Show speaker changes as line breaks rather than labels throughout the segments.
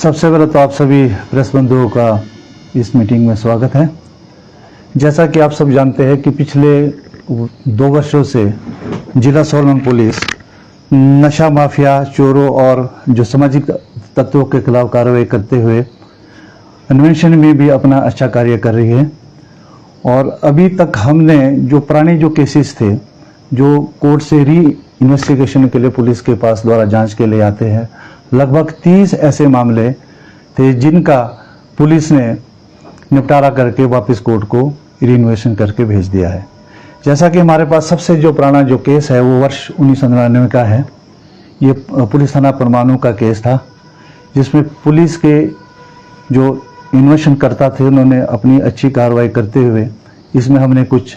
सबसे पहले तो आप सभी प्रेस बंधुओं का इस मीटिंग में स्वागत है। जैसा कि आप सब जानते हैं कि पिछले 2 वर्षों से जिला सोलन पुलिस नशा माफिया, चोरों और जो सामाजिक तत्वों के खिलाफ कार्रवाई करते हुए अन्वेषण में भी अपना अच्छा कार्य कर रही है। और अभी तक हमने जो पुराने जो केसेस थे जो कोर्ट से री इन्वेस्टिगेशन के लिए पुलिस के पास द्वारा जांच के लिए आते हैं, लगभग 30 ऐसे मामले थे जिनका पुलिस ने निपटारा करके वापस कोर्ट को रीइन्वेस्टिगेशन करके भेज दिया है। जैसा कि हमारे पास सबसे जो पुराना जो केस है वो वर्ष 1999 का है। ये पुलिस थाना परमाणु का केस था, जिसमें पुलिस के जो इन्वेस्टिगेशन करता थे उन्होंने अपनी अच्छी कार्रवाई करते हुए इसमें हमने कुछ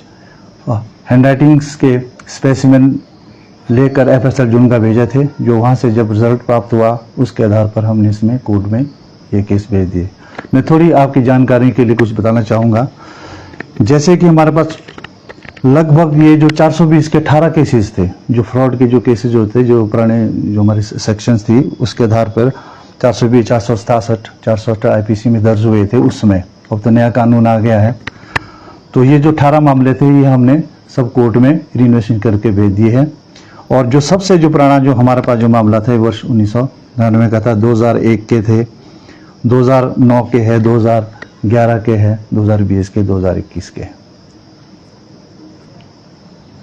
हैंडराइटिंग्स के स्पेसिमेन लेकर एफएसएल जुनगा भेजे थे, जो वहाँ से जब रिजल्ट प्राप्त हुआ उसके आधार पर हमने इसमें कोर्ट में ये केस भेज दिए। मैं थोड़ी आपकी जानकारी के लिए कुछ बताना चाहूँगा। जैसे कि हमारे पास लगभग ये जो 420 के 18 केसेस थे, जो फ्रॉड के जो केसेस होते, जो पुराने जो हमारी सेक्शंस थी उसके आधार पर 420, 467, 468 आईपीसी में दर्ज हुए थे उस समय। अब तो नया कानून आ गया है, तो ये जो 18 मामले थे ये हमने सब कोर्ट में रीइन्वेस्टिगेशन करके भेज दिए हैं। और जो सबसे जो पुराना जो हमारे पास जो मामला था वर्ष 1999 का था, 2001 के थे, 2009 के है, 2011 के है, 2020 के, 2021 के।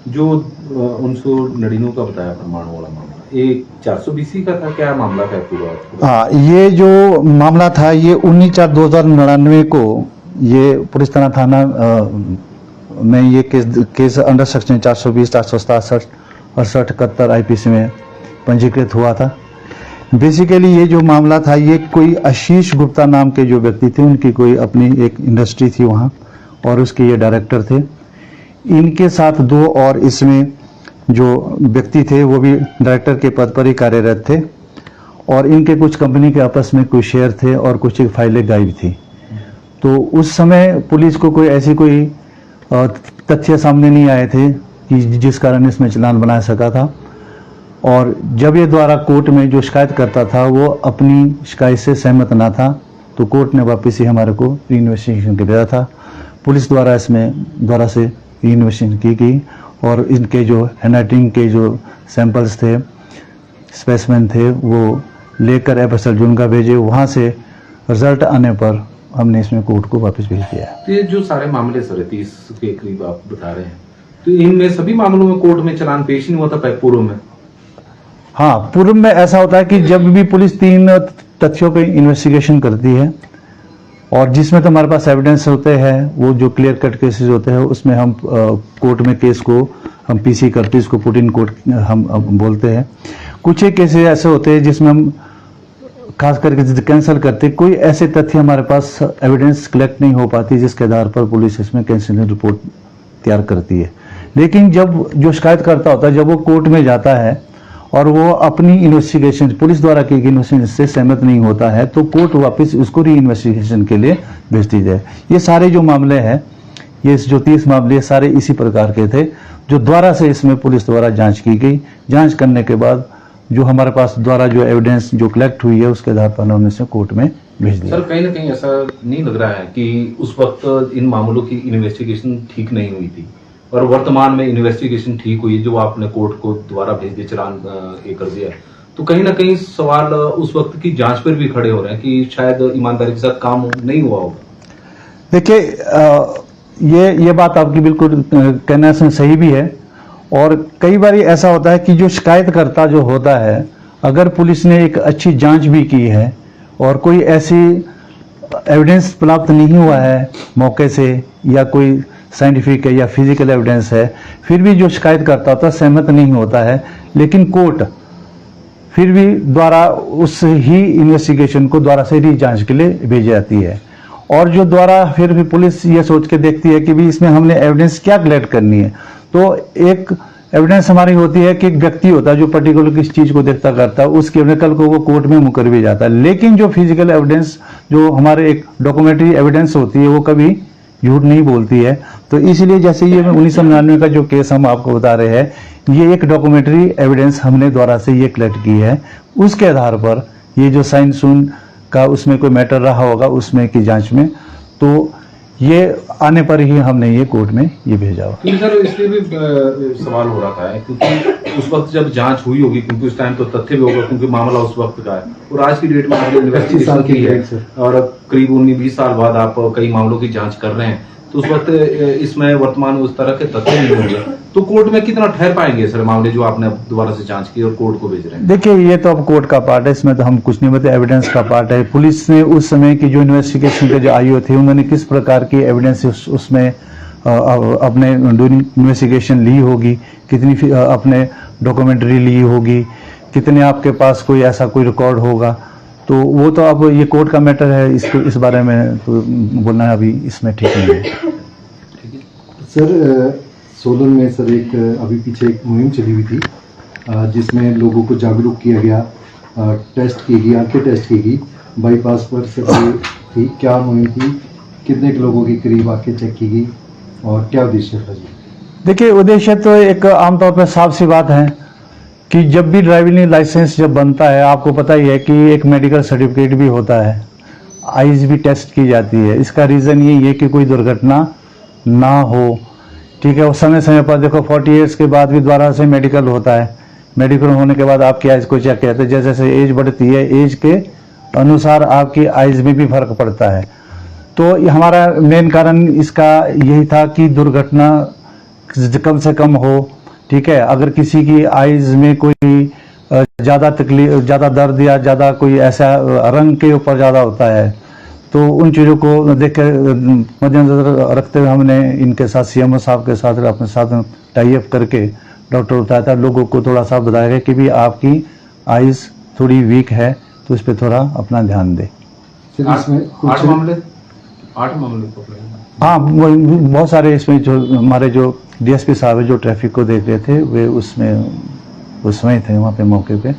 जो 1999 का बताया परमाणु वाला मामला, ये 420 का था, क्या मामला था पूरा?
हाँ, ये जो मामला था ये 19/4/2099 को ये पुलिस थाना में ये केस अंडर सेक्शन 420, 467, 68, 71 आईपीसी में पंजीकृत हुआ था। बेसिकली ये जो मामला था ये कोई आशीष गुप्ता नाम के जो व्यक्ति थे, उनकी कोई अपनी एक इंडस्ट्री थी वहाँ और उसके ये डायरेक्टर थे। इनके साथ 2 और इसमें जो व्यक्ति थे वो भी डायरेक्टर के पद पर ही कार्यरत थे और इनके कुछ कंपनी के आपस में कुछ शेयर थे और कुछ एक फाइलें गायब थी। तो उस समय पुलिस को कोई ऐसी कोई तथ्य सामने नहीं आए थे कि जिस कारण इसमें चालान बना सका था। और जब ये द्वारा कोर्ट में जो शिकायत करता था वो अपनी शिकायत से सहमत ना था, तो कोर्ट ने वापस ही हमारे को रीइन्वेस्टिगेशन के दिया था। पुलिस द्वारा इसमें द्वारा से रीइन्वेस्टिगेशन की गई और इनके जो हैंडराइटिंग के जो सैंपल्स थे, स्पेसिमेन थे, वो लेकर एफएसएल जुनगा भेजे। वहाँ से रिजल्ट आने पर हमने इसमें कोर्ट को वापस भेज दिया।
तो ये जो सारे मामले सर 30 के करीब आप बता रहे हैं, तो इनमें सभी मामलों में कोर्ट में चालान पेश नहीं हुआ था पूर्व में?
हाँ, पूर्व में ऐसा होता है कि जब भी पुलिस 3 तथ्यों पे इन्वेस्टिगेशन करती है और जिसमें तो हमारे पास एविडेंस होते हैं, वो जो क्लियर कट केसेस होते हैं उसमें हम कोर्ट में केस को हम पीसी करते हैं, इसको पुट इन कोर्ट हम बोलते हैं। कुछ एक केसेस ऐसे होते हैं जिसमें हम खास करके कैंसिल करते, कोई ऐसे तथ्य हमारे पास एविडेंस कलेक्ट नहीं हो पाती जिसके आधार पर पुलिस इसमें कैंसिलिंग रिपोर्ट तैयार करती है। लेकिन जब जो शिकायत करता होता है, जब वो कोर्ट में जाता है और वो अपनी इन्वेस्टिगेशन पुलिस द्वारा की गई इन्वेस्टिगेशन से सहमत नहीं होता है, तो कोर्ट वापस उसको री इन्वेस्टिगेशन के लिए भेजती है। ये सारे जो मामले हैं, ये जो 30 मामले सारे इसी प्रकार के थे जो द्वारा से इसमें पुलिस द्वारा जांच की गई। जांच करने के बाद जो हमारे पास द्वारा जो एविडेंस जो कलेक्ट हुई है उसके आधार पर हमने इसे कोर्ट में भेज दिया।
सर, कहीं ना कहीं ऐसा नहीं लग रहा है कि उस वक्त इन मामलों की इन्वेस्टिगेशन ठीक नहीं हुई थी और वर्तमान में इन्वेस्टिगेशन ठीक हुई, जो आपने कोर्ट को दोबारा भेज दिया, चालान कर दिया, तो कहीं ना कहीं सवाल उस वक्त की जांच पर भी खड़े हो रहे हैं कि शायद ईमानदारी के साथ काम नहीं हुआ होगा?
देखिए, ये बात आपकी बिल्कुल कहना से सही भी है। और कई बार ऐसा होता है कि जो शिकायतकर्ता जो होता है, अगर पुलिस ने एक अच्छी जांच भी की है और कोई ऐसी एविडेंस प्राप्त नहीं हुआ है मौके से, या कोई साइंटिफिक है या फिजिकल एविडेंस है, फिर भी जो शिकायत करता होता है सहमत नहीं होता है, लेकिन कोर्ट फिर भी द्वारा उस ही इन्वेस्टिगेशन को द्वारा से री जांच के लिए भेजी जाती है। और जो द्वारा फिर भी पुलिस ये सोच के देखती है कि भी इसमें हमने एविडेंस क्या कलेक्ट करनी है। तो एक एविडेंस हमारी होती है कि एक व्यक्ति होता है जो पर्टिकुलर किस चीज को देखता करता है, उसके कल को वो कोर्ट में मुकर भी जाता है। लेकिन जो फिजिकल एविडेंस, जो हमारे एक डॉक्यूमेंट्री एविडेंस होती है, वो कभी झूठ नहीं बोलती है। तो इसलिए जैसे ये 1999 का जो केस हम आपको बता रहे हैं, ये एक डॉक्यूमेंट्री एविडेंस हमने द्वारा से ये कलेक्ट की है। उसके आधार पर ये जो साइन सून का उसमें कोई मैटर रहा होगा उसमें की जांच में, तो ये आने पर ही हमने ये कोर्ट में ये भेजा हुआ।
क्योंकि सर इसलिए भी सवाल हो रहा था क्योंकि उस वक्त जब जांच हुई होगी, क्योंकि उस टाइम तो तथ्य भी होगा क्योंकि मामला उस वक्त का है, और आज की डेट में आपने इन्वेस्टिगेशन की है और करीब 19-20 साल बाद आप कई मामलों की जांच कर रहे हैं, तो उस वक्त इसमें वर्तमान में उस तरह के तथ्य नहीं होंगे, तो कोर्ट में कितना ठहर पाएंगे सर मामले जो आपने दोबारा से जांच की और कोर्ट को भेज रहे हैं?
देखिए, ये तो अब कोर्ट का पार्ट है, इसमें तो हम कुछ नहीं बताते, एविडेंस का पार्ट है। पुलिस ने उस समय की जो इन्वेस्टिगेशन के जो आईओ थे उन्होंने किस प्रकार की एविडेंस उसमें अपने ड्यूरिंग इन्वेस्टिगेशन ली होगी, कितनी अपने डॉक्यूमेंट्री ली होगी, कितने आपके पास कोई ऐसा कोई रिकॉर्ड होगा, तो वो तो अब ये कोर्ट का मैटर है, इसको इस बारे में तो बोलना अभी इसमें ठीक नहीं है।
सर सोलन में सर एक अभी पीछे एक मुहिम चली हुई थी जिसमें लोगों को जागरूक किया गया, टेस्ट की गई, आंखें टेस्ट की गई, बाईपास पर सर थी, क्या मुहिम थी, कितने लोगों के करीब आंखें चेक की गई और क्या उद्देश्य था जी? देखिए,
उद्देश्य तो एक आमतौर पर साफ सी बात है कि जब भी ड्राइविंग लाइसेंस जब बनता है, आपको पता ही है कि एक मेडिकल सर्टिफिकेट भी होता है, आईज भी टेस्ट की जाती है। इसका रीज़न ये है कि कोई दुर्घटना ना हो, ठीक है। और समय समय पर देखो 40 ईयर्स के बाद भी दोबारा से मेडिकल होता है, मेडिकल होने के बाद आपकी आइज को चेक किया जाता है, जैसे जैसे एज बढ़ती है एज के अनुसार आपकी आइज में भी फर्क पड़ता है। तो हमारा मेन कारण इसका यही था कि दुर्घटना कम से कम हो, ठीक है। अगर किसी की आइज में कोई ज़्यादा तकलीफ, ज़्यादा दर्द या ज़्यादा कोई ऐसा रंग के ऊपर ज़्यादा होता है, तो उन चीज़ों को देख कर मद्देनजर रखते हुए हमने इनके साथ सीएमओ साहब के साथ अपने साथ टाई अप करके डॉक्टर बताया था, लोगों को थोड़ा सा बताया गया कि भी आपकी आइज थोड़ी वीक है, तो इस पर थोड़ा अपना ध्यान दें।
आठ मामले
हाँ, बहुत सारे इसमें जो हमारे जो डीएसपी साहब है जो ट्रैफिक को देख रहे थे वे उसमें उस समय थे वहाँ पे मौके पे।